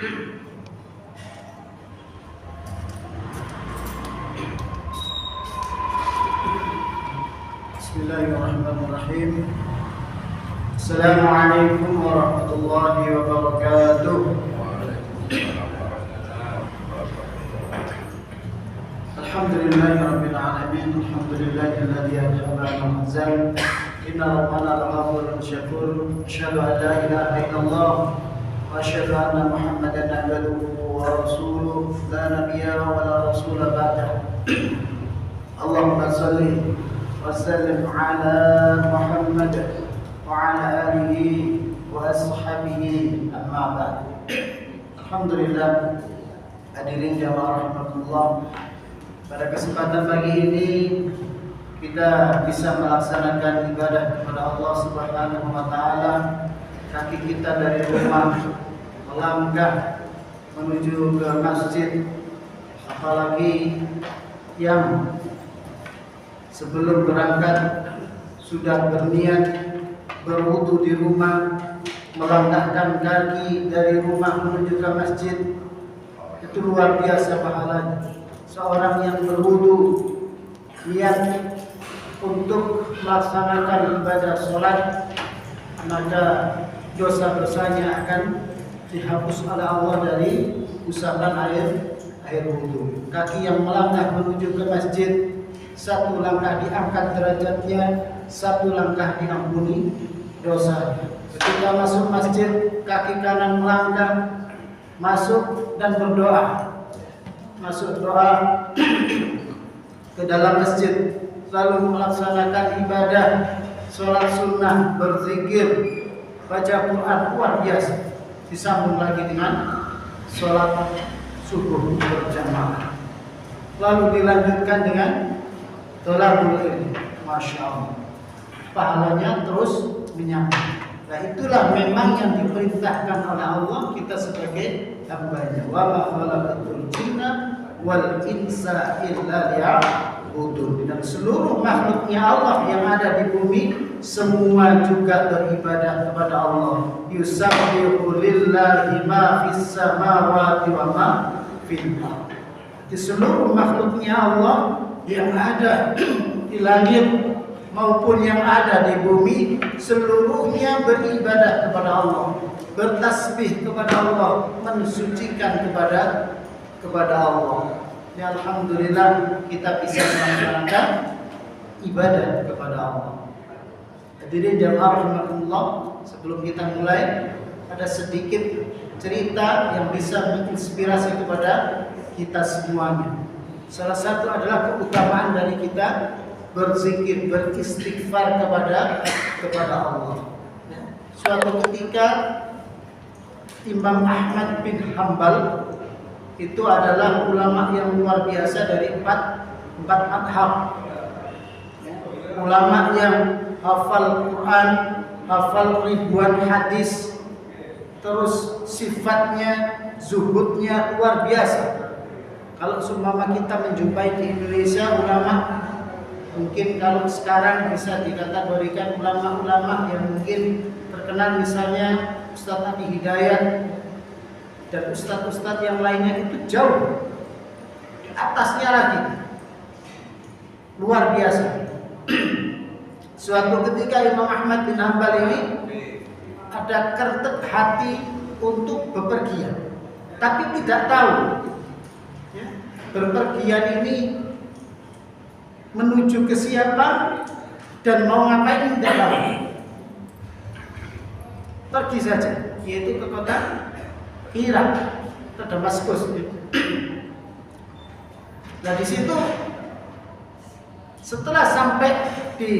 Bismillahirrahmanirrahim. Assalamualaikum warahmatullahi wabarakatuh. Alhamdulillahirabbil alamin. Alhamdulillahilladzi anzala al-anzal. Inna rabbana laghafurun syakur. Asyhadu an la ilaha illallah wa asyhadu anna Muhammadan abduhu wa rasuluh. La nabiyya wa la rasula ba'dahu. Allahumma shalli wa sallim ala Muhammad wa ala alihi wa ashabihi, amma ba'd. Alhamdulillah, hadirin jamaah rahmatullah. Pada kesempatan pagi ini kita bisa melaksanakan ibadah kepada Allah Subhanahu wa taala. Kaki kita dari rumah melangkah menuju ke masjid, apalagi yang sebelum berangkat sudah berniat berwudu di rumah, melangkahkan kaki dari rumah menuju ke masjid, itu luar biasa pahalanya. Seorang yang berwudu niat untuk melaksanakan ibadah sholat, maka dosa-dosanya akan dihapus oleh Allah dari usapan air wudu. Kaki yang melangkah menuju ke masjid, satu langkah diangkat derajatnya, satu langkah diampuni dosa. Ketika masuk masjid, kaki kanan melangkah masuk dan berdoa. Masuk doa ke dalam masjid, lalu melaksanakan ibadah sholat sunnah, berzikir, baca Quran, luar biasa. Disambung lagi dengan sholat subuh berjamaah, lalu dilanjutkan dengan thalabul ilmi. Masya Allah, pahalanya terus menyambung. Nah, itulah memang yang diperintahkan oleh Allah kita sebagai hamba-Nya. Wa ma khalaqatul jinna wal insa illa liya'budun. Dan seluruh makhluknya Allah yang ada di bumi semua juga beribadah kepada Allah. Yusabbihu lillahi ma fis samawati wa ma fil ardh. Di seluruh makhluknya Allah yang ada di langit maupun yang ada di bumi, seluruhnya beribadah kepada Allah, bertasbih kepada Allah, mensucikan kepada Allah. Ya, alhamdulillah kita bisa melaksanakan ibadah kepada Allah. Hadirin jamaah rahimakumullah, sebelum kita mulai ada sedikit cerita yang bisa menginspirasi kepada kita semuanya. Salah satu adalah keutamaan dari kita berzikir, beristighfar kepada Allah. Suatu ketika Imam Ahmad bin Hanbal itu adalah ulama yang luar biasa dari empat madhab. Ulama yang hafal Quran, hafal ribuan hadis, terus sifatnya, zuhudnya luar biasa. Kalau seumpama kita menjumpai di Indonesia ulama, mungkin kalau sekarang bisa dikategorikan ulama-ulama yang mungkin terkenal, misalnya Ustadz Abi Hidayat dan ustadz-ustadz yang lainnya, itu jauh di atasnya lagi, luar biasa. Suatu ketika Imam Ahmad bin Hanbal ini ada kertek hati untuk bepergian, tapi tidak tahu bepergian ini menuju ke siapa dan mau ngapain, tidak tahu. Pergi saja, yaitu ke kota Irak, ke Damaskus. Nah, di situ setelah sampai di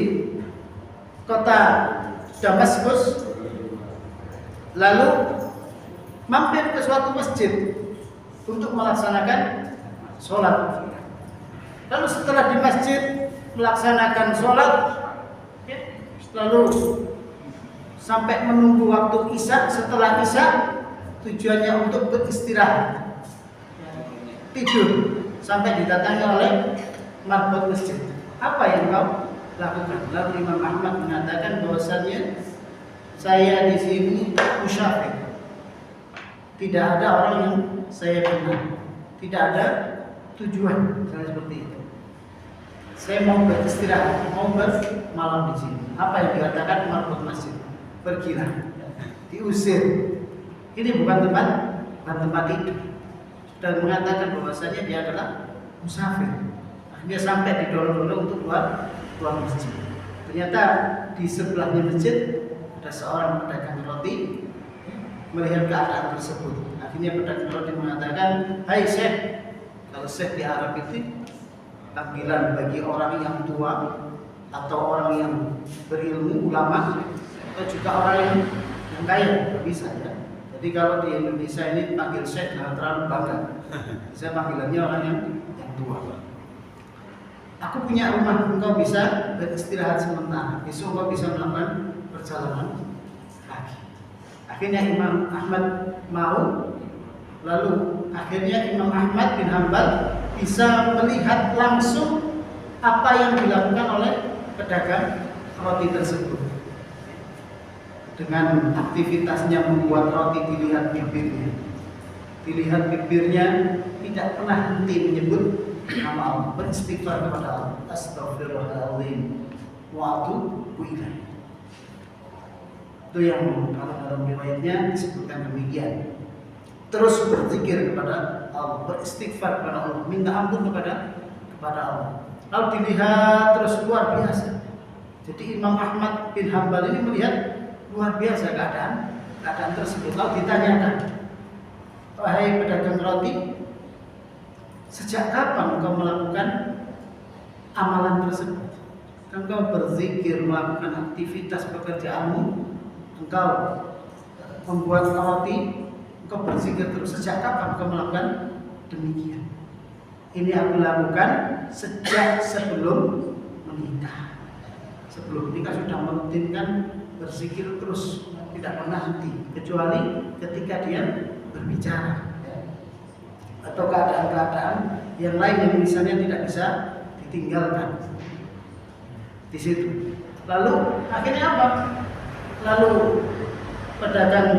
kota Damaskus, lalu mampir ke suatu masjid untuk melaksanakan sholat. Lalu setelah di masjid melaksanakan sholat, lalu sampai menunggu waktu isya. Setelah isya tujuannya untuk beristirahat, tidur, sampai didatangi oleh marbot masjid. Apa yang kau lakukan? Lalu Imam Ahmad mengatakan bahwasannya saya di sini musyafir. Tidak ada orang yang saya kenal, tidak ada tujuan, misalnya seperti itu. Saya mau beristirahat, mau bermalam di sini. Apa yang dikatakan Umar bin Masjid? Pergilah, diusir. Ini bukan tempat tidur. Sudah mengatakan bahwasanya dia adalah musafir. Dia sampai didorong-dorong untuk keluar masjid. Ternyata di sebelahnya masjid ada seorang pedagang roti. Melihat keadaan tersebut, akhirnya pedagang roti mengatakan, "Hai Syekh." Kalau Syekh di Arab itu panggilan bagi orang yang tua atau orang yang berilmu, ulama, atau juga orang yang kaya, bisa ya. Jadi kalau di Indonesia ini panggil Syekh jangan terlalu bangga. Saya panggilannya orang yang tua. Aku punya rumah, engkau bisa beristirahat sementara. Besok engkau bisa melakukan perjalanan lagi. Akhirnya Imam Ahmad mau, lalu akhirnya Imam Ahmad bin Hanbal bisa melihat langsung apa yang dilakukan oleh pedagang roti tersebut. Dengan aktivitasnya membuat roti, dilihat bibirnya tidak pernah henti menyebut nama Allah, beristighfar kepada Allah, astaghfirullahaladzim wa atubu ilaih. Itu yang kalau dalam riwayatnya disebutkan demikian. Terus berzikir kepada Allah, beristighfar kepada Allah, minta ampun kepada Allah. Lalu dilihat terus luar biasa. Jadi Imam Ahmad bin Hanbal ini melihat luar biasa keadaan tersebut. Lalu ditanyakan, "Wahai pedagang roti, sejak kapan engkau melakukan amalan tersebut? Engkau berzikir, melakukan aktivitas pekerjaanmu, engkau membuat roti, engkau berzikir terus. Sejak kapan engkau melakukan demikian?" "Ini aku lakukan sejak sebelum menikah." Sebelum menikah sudah merutinkan berzikir terus, tidak pernah henti, kecuali ketika dia berbicara atau keadaan-keadaan yang lain yang misalnya tidak bisa ditinggalkan di situ. Lalu akhirnya apa? Lalu pedagang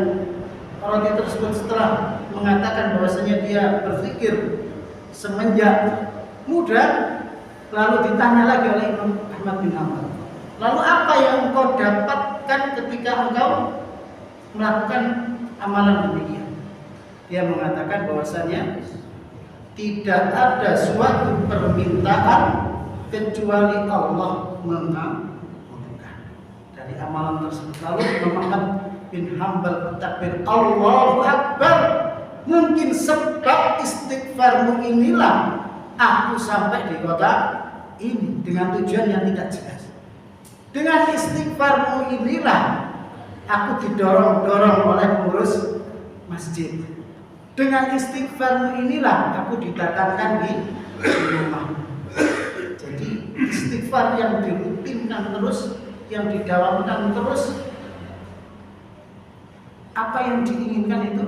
roti tersebut setelah mengatakan bahwasanya dia berzikir semenjak muda, lalu ditanya lagi oleh Imam Ahmad bin Hanbal, "Lalu apa yang engkau dapatkan ketika engkau melakukan amalan demikian?" Dia mengatakan bahwasanya tidak ada suatu permintaan kecuali Allah mengabulkan dari amalan tersebut. Lalu Imam Ahmad bin Hanbal bertakbir, "Allahu Akbar. Mungkin sebab istighfarmu inilah aku sampai di kota ini dengan tujuan yang tidak jelas. Dengan istighfarmu inilah aku didorong-dorong oleh pengurus masjid. Dengan istighfarmu inilah aku didatangkan di rumah." Jadi istighfar yang dirutinkan terus, yang didawamkan terus, apa yang diinginkan itu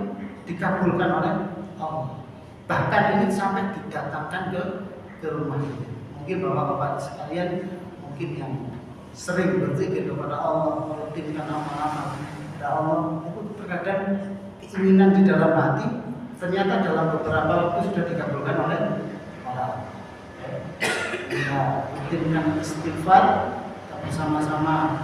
dikabulkan oleh Allah. Bahkan ini sampai didatangkan ke rumah. Mungkin bapak-bapak sekalian, mungkin yang sering berzikir kepada Allah, merutinkan amal-amal kepada Allah, itu terkadang keinginan di dalam hati ternyata dalam beberapa waktu sudah dikabulkan oleh Allah. Kita rutinkan istighfar, bersama-sama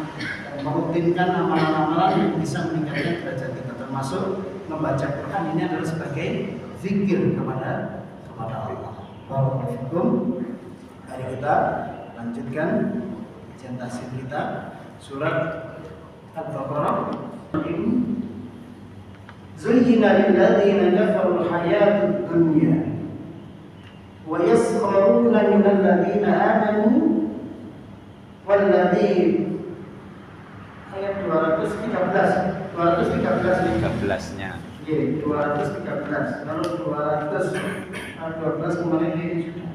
merutinkan amalan-amalan yang bisa meningkatkan derajat kita, termasuk membaca Quran. Ini adalah sebagai zikir kepada Allah. Waalaikumsalam. Mari kita lanjutkan kajian tafsir kita surat Al-Baqarah. Zuyyina lilladzina kafaru hayatud dunya wa yaskharuna minal ladzina amanu walladzina, ayat 213-nya. Iya, 213. Kalau 212 kemarin ini sudah.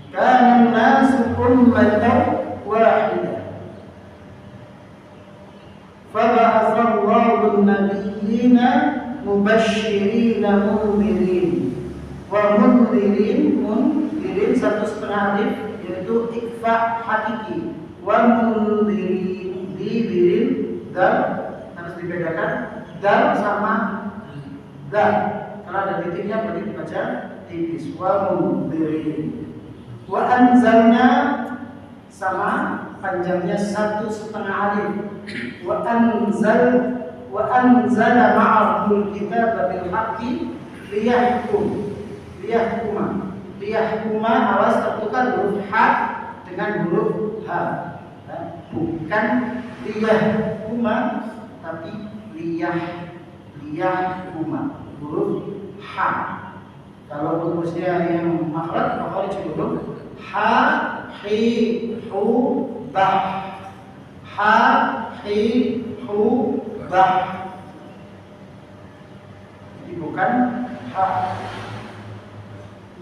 Kana nasu ummatan wahidah. Faba'athallahu an-nabiyyina mubashshirina mundirin wa mundirin satu setengah alif, yaitu ikfa hakiki, wa mundirin dibirin dan harus dibedakan dal sama dal. Kalau ada titiknya berarti dibaca tipis. Wa mundhirin. Wa anzalna sama panjangnya 1,5 alif. Wa anzala ma'ahul kitaba bil haqqi liyahkuma awas tentukan huruf h dengan huruf h. Bukan liyahkuma tapi liyahkuma huruf h. Kalau rumusnya yang makhraj huruf h, hi, hu, bah. H, hi, hu, bah. Jadi bukan h.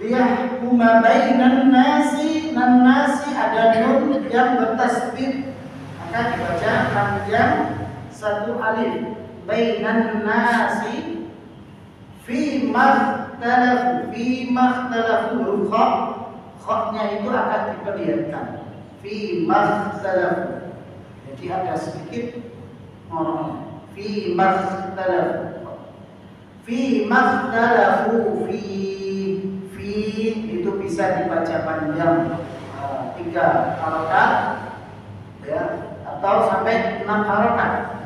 Liyahkuma bainan nasi, nan nasi ada nun yang bertasdid, maka dibaca panjang 1 alif. Bainan nasi fi makhtalafu huruf kha-nya itu akan diperlihatkan fi makhtalafu. Jadi ada sedikit ngorongnya fi makhtalafu fi itu bisa dibaca panjang 3 harokat ya, atau sampai 6 harokat.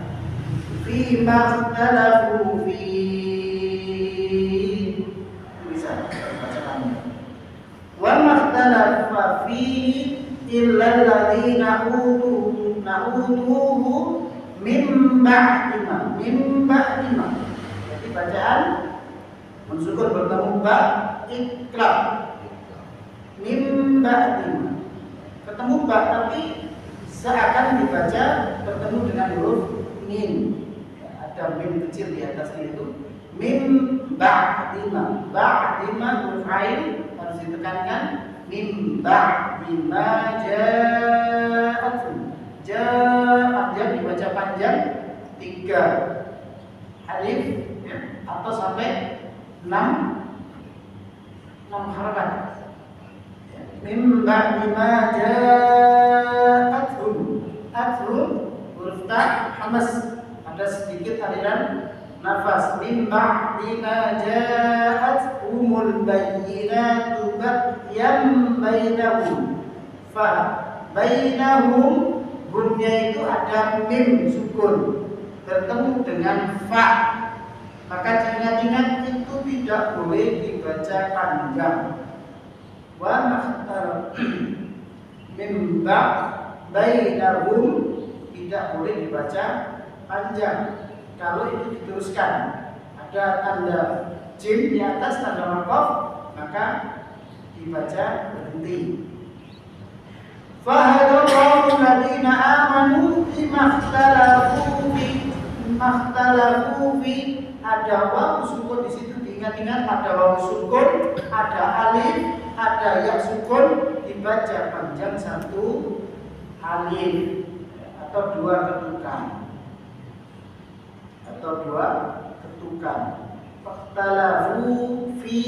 Fi makhtalafu fi bisa dibaca panjang. Wa makhtalafa fi illa alladziina utuhu min ba'di ma. Jadi bacaan mensukun bertemu ba iklab min ba'di ma. Ketemu ba tapi seakan dibaca bertemu dengan huruf min. Ada mim kecil di atasnya itu. Min ba'di ma. Ba'di ma huruf ain harus ditekankan. Min ba'di ma ja'atun. Ja'at dibaca panjang 3 alif ya, atau sampai 6 harakat. Min ba'di ma ja'atun. Atun huruf ta hamas, ada sedikit aliran nafas. Min ba'di ma ja'athumul bayyinatu baghyan bainahum. Fa bainahum bunnya itu ada mim sukun bertemu dengan fa, maka ingat-ingat itu tidak boleh dibaca panjang. Wa mim ba bainahum tidak boleh dibaca panjang. Kalau itu diteruskan ada tanda jim di atas tanda waqaf, maka dibaca berhenti. Fahadallahu alladziina aamanu bimakhtalafu fi. Ada waw sukun di situ, diingat-ingat ada waw sukun, ada alif, ada ya sukun, dibaca panjang 1 alif atau 2 ketukan. Fakhtalafu fi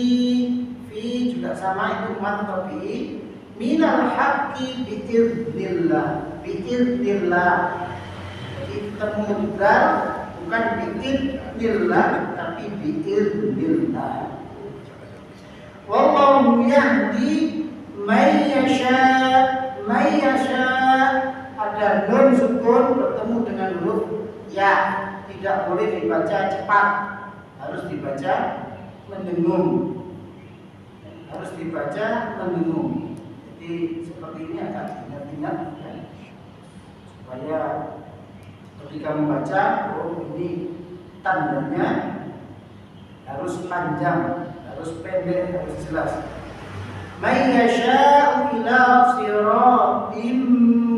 juga sama, itu mad tabi'i. Minal haqqi bi'iznillah. Jadi temudal bukan bi'iznillah tapi bi'iznillah. Wallahu yahdi may yasha. Ada nun sukun bertemu dengan huruf ya, tidak boleh dibaca cepat, harus dibaca mendengung. Jadi seperti ini agak ingat-ingat ya, supaya ketika membaca, oh ini tandanya harus panjang, harus pendek, harus jelas. May yasha'u ila siratim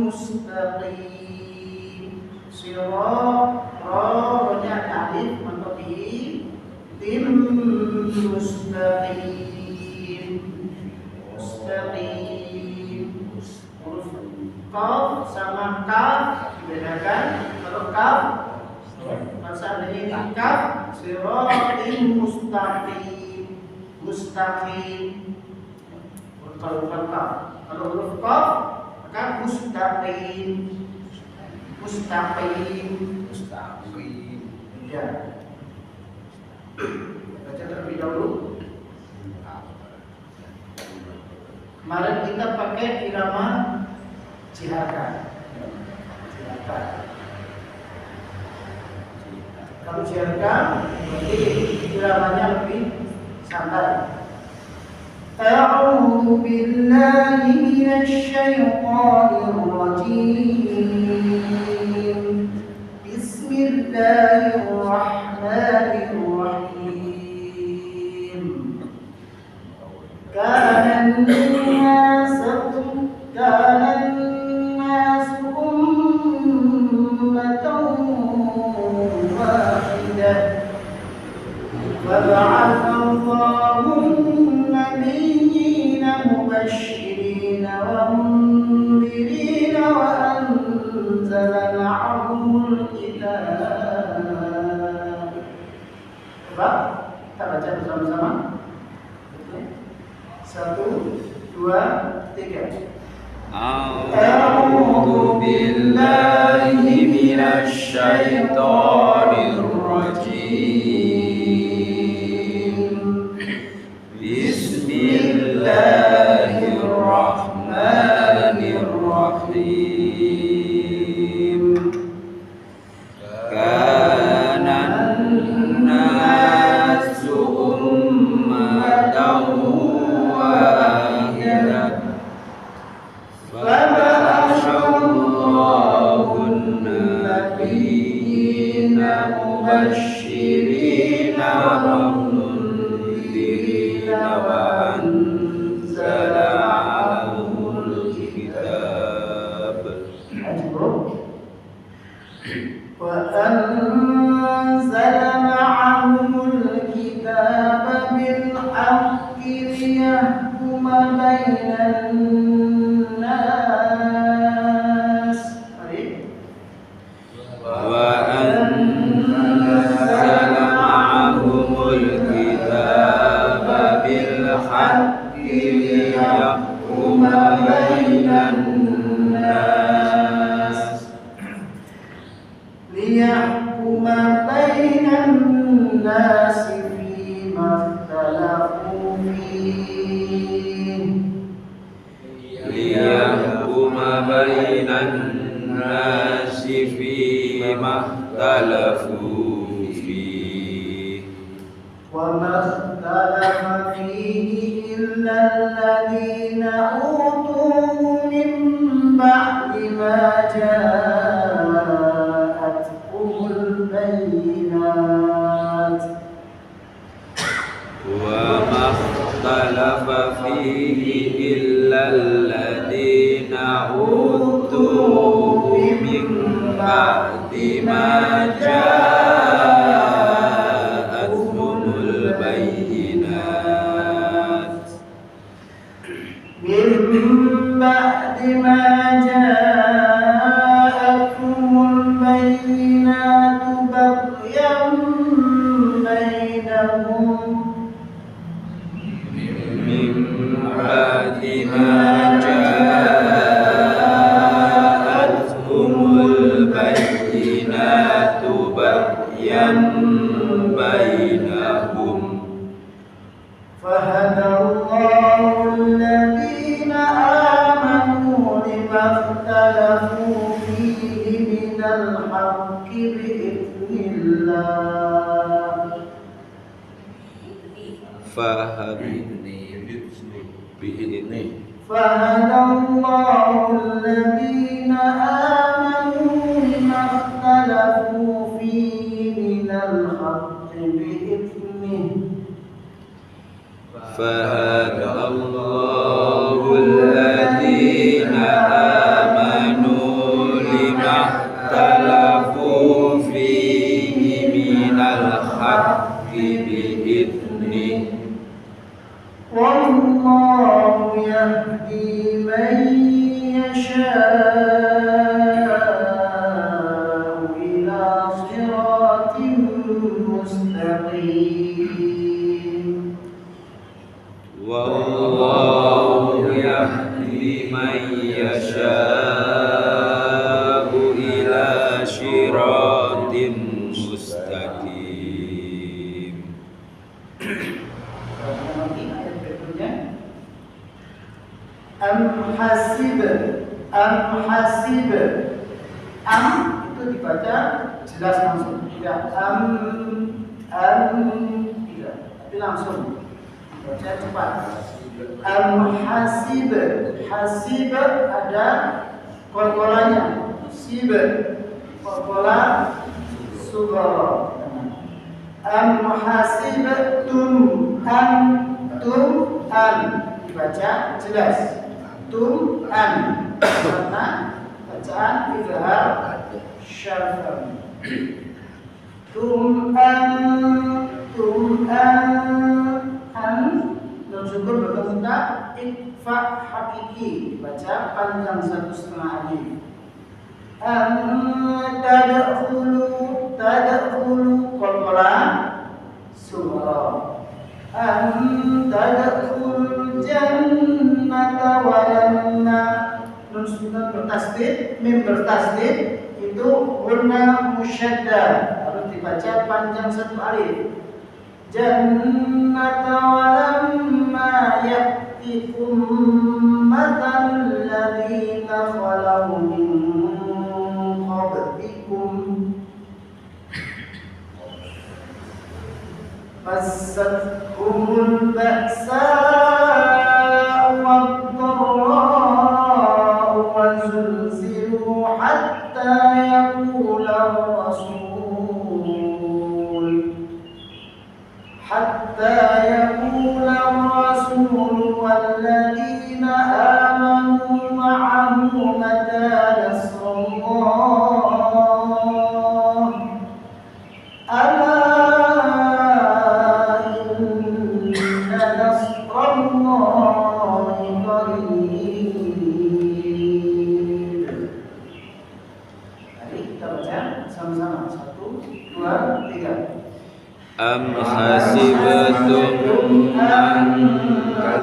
mustaqim. Sirotnya alif matobi, tim mustaqim. Huruf qaf sama kaf dibedakan. Kalau kaf masa ini kaf siratim mustaqim. Kalau kaf, kalau huruf qaf maka mustaqim. Ya. Baca terlebih dahulu. Kemarin kita pakai irama ciharka. Kalau ciharka berarti iramanya lebih santai. أعوذ بالله من الشيطان الرجيم بسم الله الرحمن الرحيم كان الناس أمة واحدة فبعث الله النبيين مبشرين ومنذرين وأنزل معهم الكتاب. Coba kita baca bersama-sama. 1, 2, 3. A'udzu billahi minasy syaithanir rajim. Bismillahirrahmanirrahim. Kanan nasu ummatan wahidah faba'atsallahu an-nabiyyina mubashshirina wa mundzirina wa anzala ma'ahumul kitab وأنزل معهم الكتاب بالحق ليحكم بين الناس وأنزل معهم الكتاب بالحق ليحكم بين الناس فيما اختلفوا فيه ليحكم بين الناس فيما اختلفوا فيه وما اختلف فيه إلا الذين أوتوه من بعد ما جاءتهم البينات وما اختلف فيه إلا الذين أوتوه من بعد ما جاءتهم البينات من بعد ما جاءتهم البينات بغيا بينهم من بعد ما جاءتهم البينات بغيا بينهم فهدى الله الذين آمنوا لما اختلفوا فيه من الحق بإذن الله فهدى الله الذين آمنوا لما اختلفوا فيه من الحق بإذنه فهدى الله الذين آمنوا لما اختلفوا فيه من الحق بإذنه والله يهدي من يشاء إلى صراط مستقيم والله يهدي من يشاء إلى صراط مستقيم Am-hasib. Am itu dibaca jelas langsung, tidak tidak, tapi langsung baca cepat. Am-hasib. Hasib ada kol-kolanya. Sib kol-kola sughara. Am-hasibtum. Antum dibaca jelas. Tum-an karena bacaan izhar syafam. Tum-an nun syukur bertemu tak ikfa hakiki dibaca panjang 1,5 alif. Tadkhulu qalqala sughra. Tadkhulul jannata wa lamma nun bertasdid, mim bertasdid itu guna musyaddah harus dibaca panjang 1 alif. Jannata wa lamma ya'tikum mathalul ladzina khalau min qablikum massatuhumul ba'sa'u wad-dharra'u wa zulzilu hatta yaqula ar-rasul walladzina amanu ma'ahu mata nasrullah. Ala inna nasrallahi qarib. Mari kita baca sama-sama. 1, 2, 3. Am hasibtum an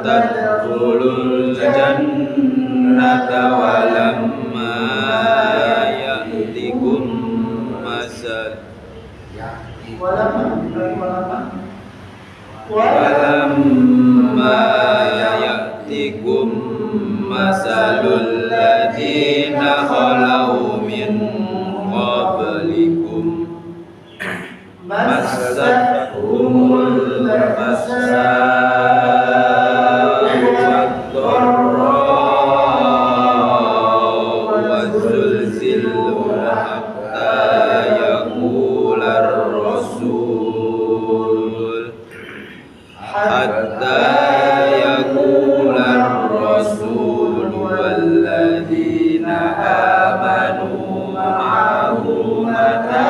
tadkhulul jannata wa lamma ya'tikum masal walamma ya'tikum masalul ladzina khalau min qablikum massatuhumul ba'sa'u wad-dharra'u wa zulzilu hatta yaqular rasul walladzina amanu ma'ahu mata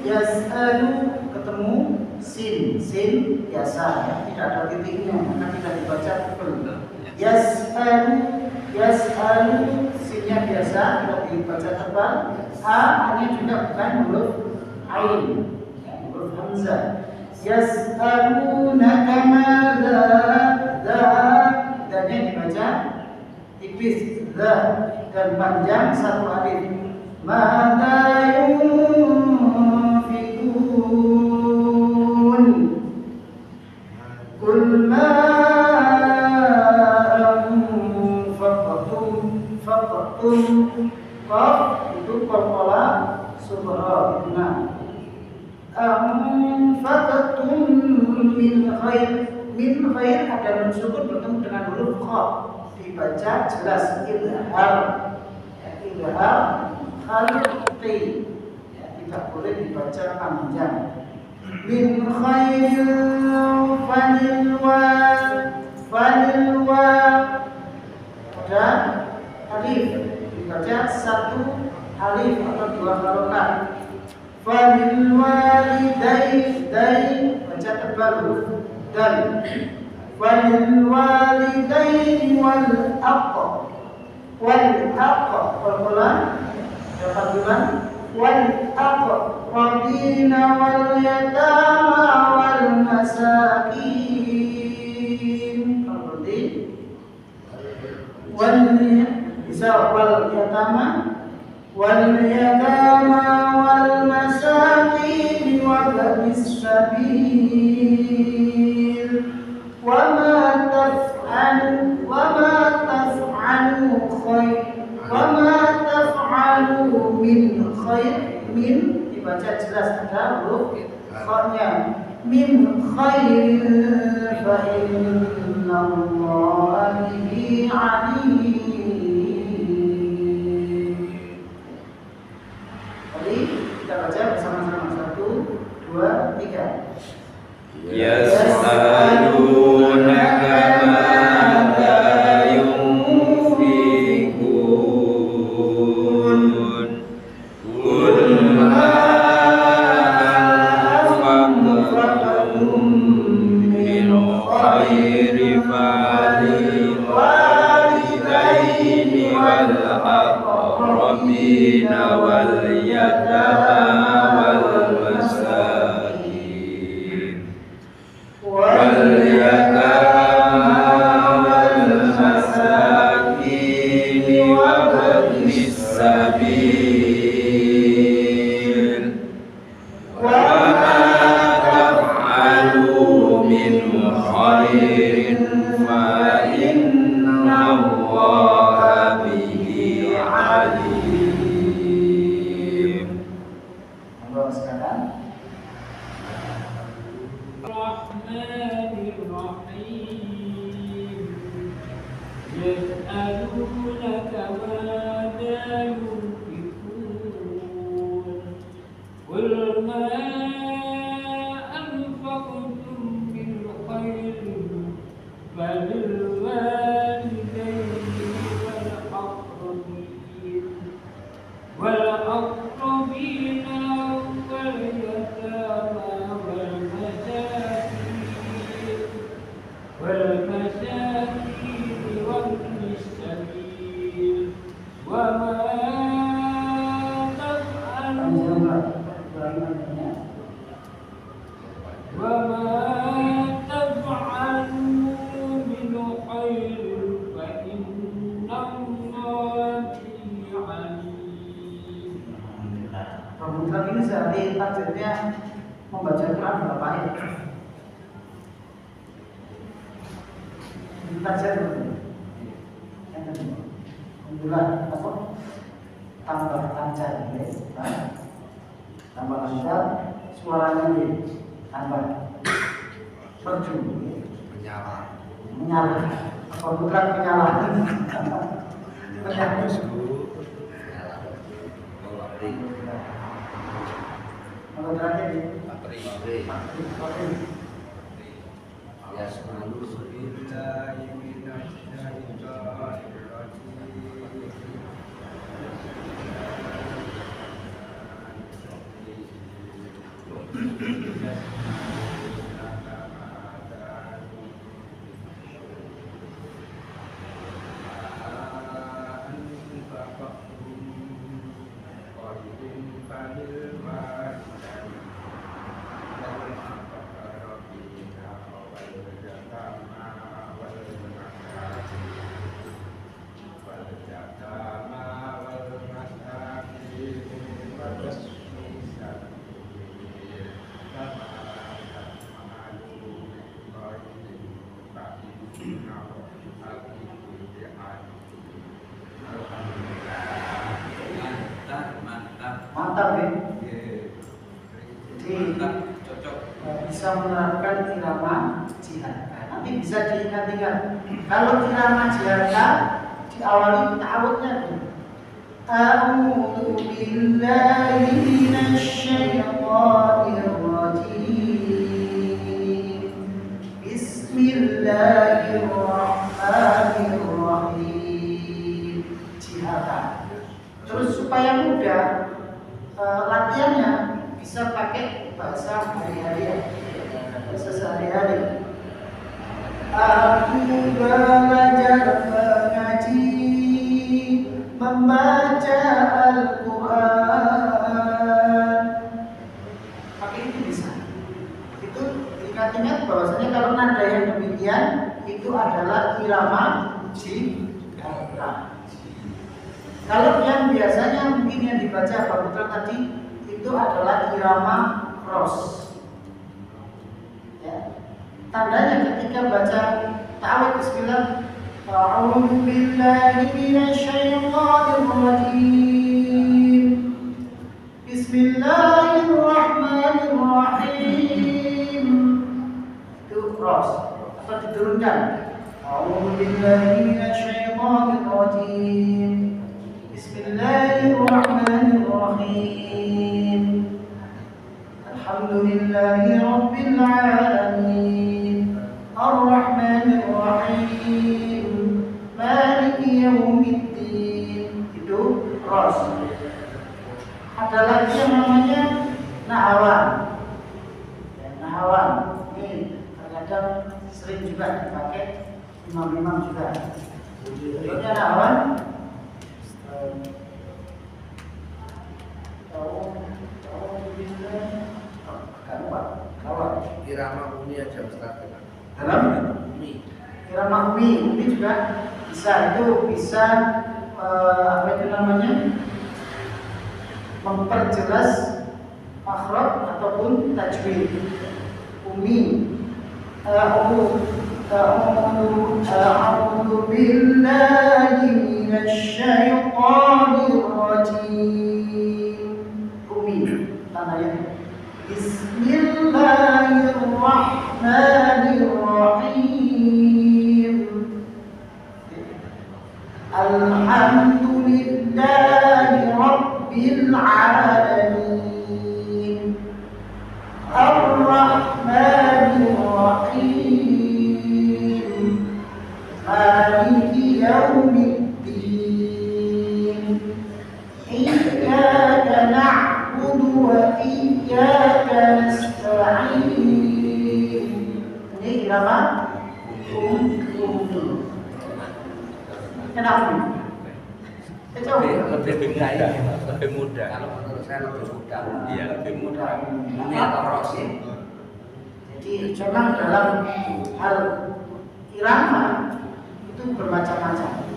Yas'alu ketemu sin biasa ya, tidak ada titiknya maka tidak dibaca tebal. Yas'alu sinnya biasa tidak dibaca tebal. A-nya juga bukan huruf ain ya, huruf hamzah. Yas'alunaka madza dan-nya dibaca tipis dan panjang 1 alif. Mada yunfikun Kul ma anfaqtum Qaf itu qalqala sughra. Anfaqtum min khair ada nun sukun bertemu dengan huruf kha dibaca jelas ilhar khalqi ya, tidak boleh dibaca panjang. Min khairin fanilwa ada alif dibaca 1 alif atau 2 harokat. Fanil walidain baca tebal huruf dal. Fanil walidain wal aqq qalqalan dapat bulan والأقربين واليتامى والمساكين واليتامى والمساكين وابن السبيل وما taf'alu min khair dibaca jelas ada huruf kha-nya min khairin fa innallaha bihi alim. Tadi kita baca bersama-sama 1, 2, 3. Yas'alunaka madza yunfiqun qul ma anfaqtum min khairin falilwalidayni wal aqrabina wal yatama wal masakin وابن السبيل وما تفعلوا من خير فإن الله به عليم. يسألونك ماذا ينفقون قل ما أنفقتم من خير فللوالدين والأقربين واليتامى والمساكين وابن السبيل وما تفعلوا من خير فإن الله به عليم. Pembukaan ini sehari targetnya membaca Quran berapa ayat? Baca dulu. Alhamdulillah, apa? Tambah lancar, tambah lancar, suaranya tambah merju, menyala, apa bukan menyala? Kalau terakhir ya selalu billahi minasyaitonir mantap ya. Jadi bisa menerapkan irama jihad. Nanti bisa diingat-ingat. Kalau irama jihad diawali ta'awudnya tuh. A'udzu billahi minasyaitonir rajim. Bismillahirrahmanirrahim. Jihad. Terus supaya mudah latihannya bisa pakai bahasa hari-hari, bahasa sehari-hari. Aku belajar mengaji, membaca Al-Quran, adalah irama jihad. Kalau yang biasanya mungkin yang dibaca Pak Putra tadi itu adalah irama ros. Ya. Tandanya ketika baca ta'awudz bismillah, a'udzu billahi minasyaitonir rajim. Bismillahirrahmanirrahim. Itu ros atau diturunkan. A'udzu billahi minasyaitonir rajim. Bismillahirrahmanirrahim. Alhamdulillahi rabbil alamin. Ar-Rahmanir-Rahim. Maliki yaumiddin. Itu ros. Ada lagi yang namanya nahawan. Ya, nahawan. Ini terkadang sering juga dipakai imam-imam juga. Contohnya nahawan. Irama umi aja Ustaz. Dalam irama umi juga bisa, itu bisa apa itu namanya, memperjelas makhraj ataupun tajwid. Umi a'udzu billahi minasyaitonir rajim. Umi tandanya Bismillahirrahmanirrahim. Alhamdulillahi rabbil alamin. Ar-Rahmanir-Rahim. Maliki yaumiddin. Iyyaka na'budu wa iyyaka nasta'in. Ini irama kenapa? Lebih mudah. Kalau menurut saya lebih mudah. Iya, lebih mudah. Umi atau ros ya. Jadi memang dalam hal irama itu bermacam-macam.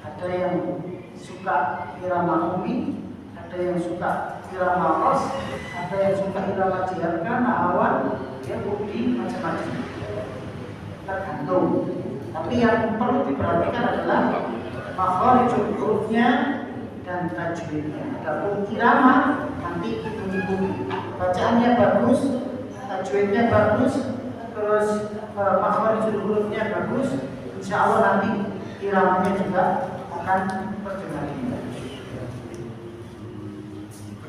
Ada yang suka irama umi, ada yang suka irama ros, ada yang suka irama jiharka, nahawan, ya budi, macam-macam. Tergantung. Tapi yang perlu diperhatikan adalah makharijul hurufnya dan tajwidnya. Adapun irama nanti hitung-hitung. Bacaannya bagus, tajwidnya bagus, terus makharijul hurufnya bagus, insya Allah nanti iramanya juga akan berjalan.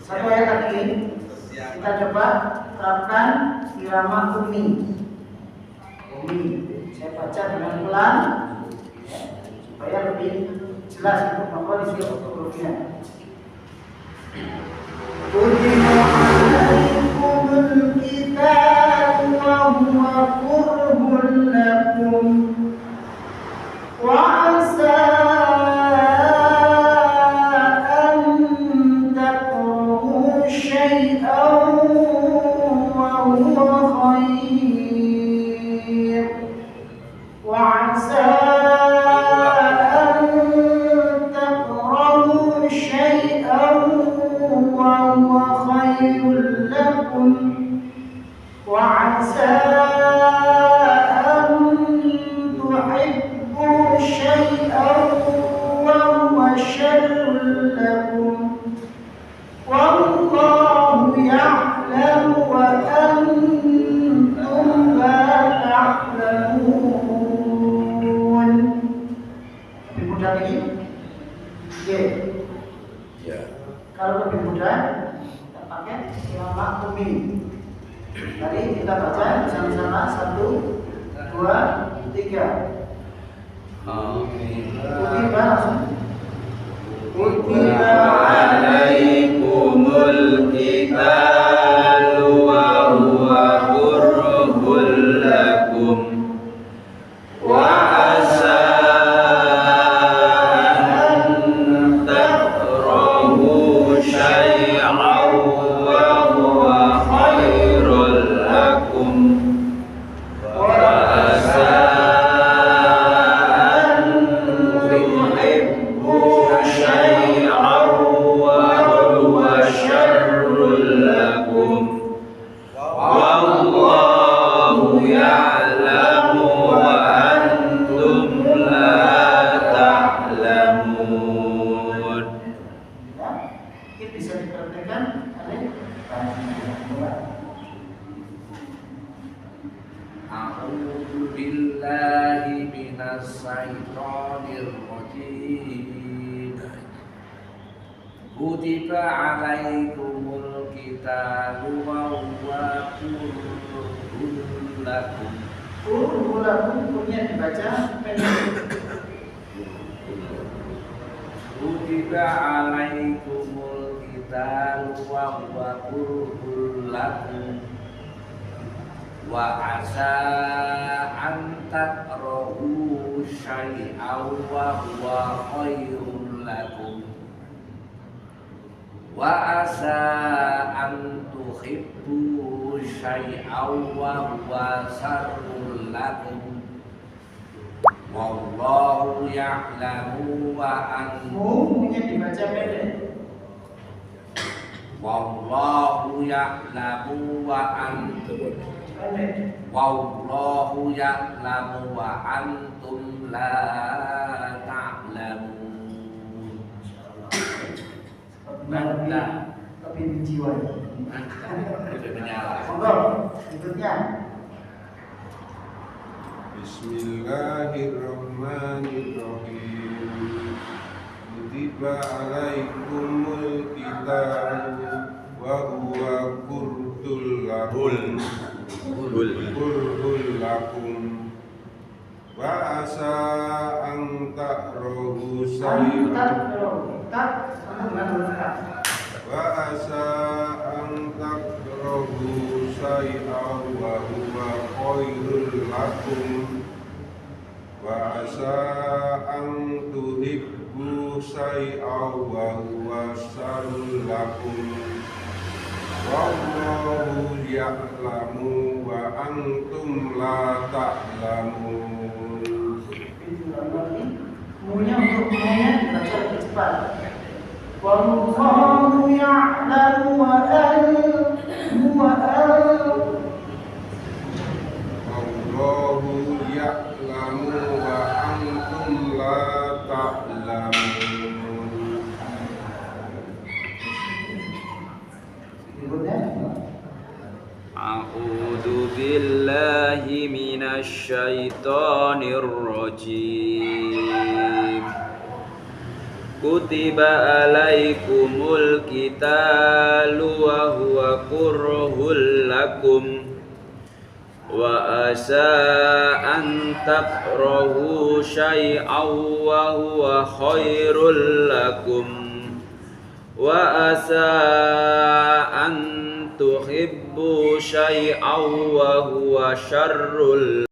Satu ayat lagi kita coba terapkan irama umi. Saya baca dengan pelan supaya lebih jelas untuk makharijul hurufnya. Kutiba alaikumul qitalu wa huwa kurhun lakum wa asa an takrahu syai'an wa huwa khair wa asa وعسى أن تحبوا شيئا وهو شر لكم والله يعلم وأنتم لا تعلمون. Lebih mudah lagi? Ya. Kalau lebih mudah kita pakai irama umi. Tadi kita baca bersama-sama 1, 2, 3. Kutiba langsung. Kutiba alaikumul qitalu wa huwa kurhun lakum wa asa an takrahu syai'an wa huwa khairul lakum wa asa syaitanir rajim. Kutiba alaikumul qitalu wa huwa kurhun lakum. Kurhun punya dibaca pendek. Kutiba alaikumul qitalu wa huwa kurhun lakum. Wa asa an takrahu syai'aw wa huwa khairul lakum. Wa asa an tuhibbu syai'aw wa huwa syarrul lakum. Wallahu ya'lamu wa antum Punya dibaca pendek. Wallahu ya'lamu wa antum Pendek. Wallahu ya'lamu wa antum la ta'lamun. Mantap. Tapi jiwa. Itu menyala. Monggo, berikutnya. Bismillahirrahmanirrahim. Kutiba alaikumul qitalu wa huwa kurhun lakum. Kurhun lakum. Wa asa an takrahu syai'an. Wa asa an takrahu syai'an wa huwa khairul lakum. Wa asa an tuhibbu syai'an wa huwa syarrul lakum. Wallahu ya'lamu wa antum la ta'lamun. Munya untuk munya dibaca lebih cepat. Wallahu ya'lamu wa Wallahu ya'lamu wa antum la ta'lamun. A'udzu billahi minasy syaithanir rajim. Kutiba alaikumul qitalu wa huwa kurhul lakum. Wa asa an takrahu syai'aw wa huwa khairul lakum. Wa asa an tuhibbu syai'aw wa huwa syarrul